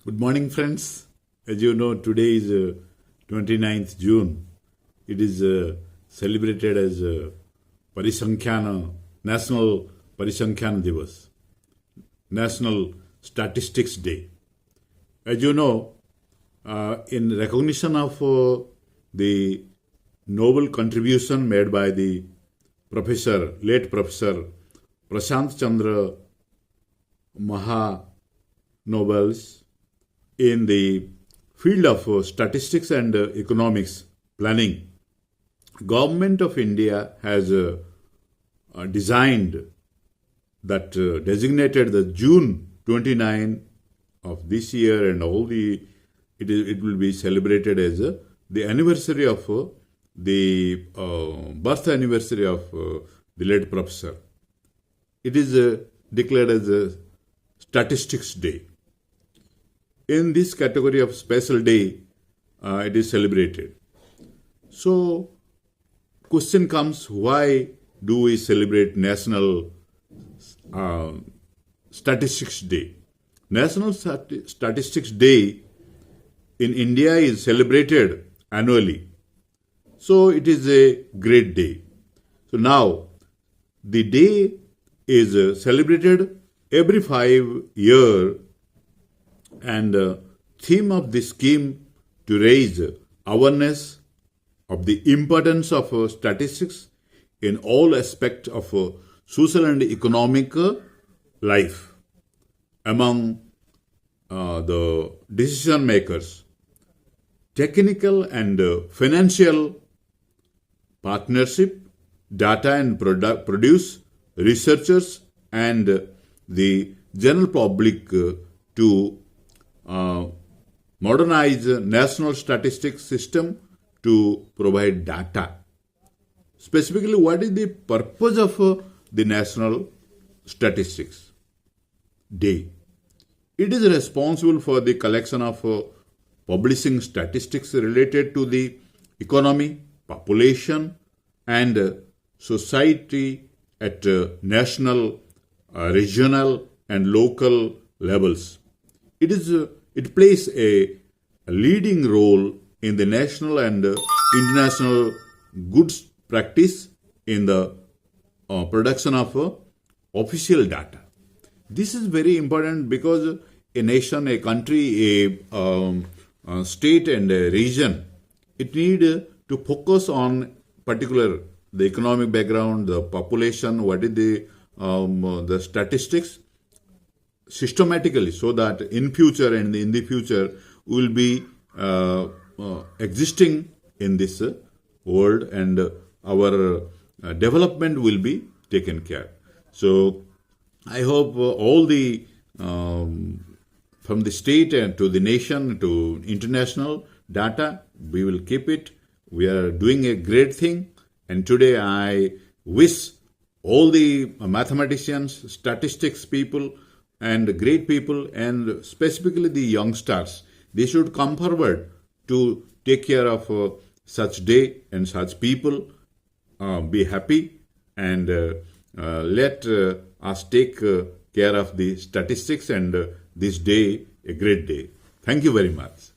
Good morning, friends. As you know, today is 29th June. It is celebrated as National Parisankhyan Divas, National Statistics Day. As you know, in recognition of the noble contribution made by the late Professor Prashant Chandra Mahanovels in the field of statistics and economics planning, Government of India has designed that designated the June 29 of this year and it will be celebrated as the anniversary of the birth anniversary of the late professor. It is declared as a Statistics Day. In this category of special day, it is celebrated. So, question comes, why do we celebrate National Statistics Day? National Statistics Day in India is celebrated annually. So, it is a great day. So, now, the day is celebrated every 5 years, and theme of this scheme to raise awareness of the importance of statistics in all aspects of social and economic life among the decision makers, technical and financial partnership, data and produce researchers and the general public to modernize national statistics system to provide data. Specifically, what is the purpose of the National Statistics Day? It is responsible for the collection of publishing statistics related to the economy, population, and society at national, regional, and local levels. It plays a leading role in the national and international goods practice in the production of official data. This is very important because a nation, a country, a state and a region, it need to focus on particular the economic background, the population, what is the statistics systematically, so that in future and in the future we will be existing in this world and our development will be taken care. So I hope all the from the state and to the nation to international data, we will keep it. We are doing a great thing, and today I wish all the mathematicians, statistics people, and great people, and specifically the youngsters, they should come forward to take care of such day and such people. Be happy and let us take care of the statistics and this day a great day. Thank you very much.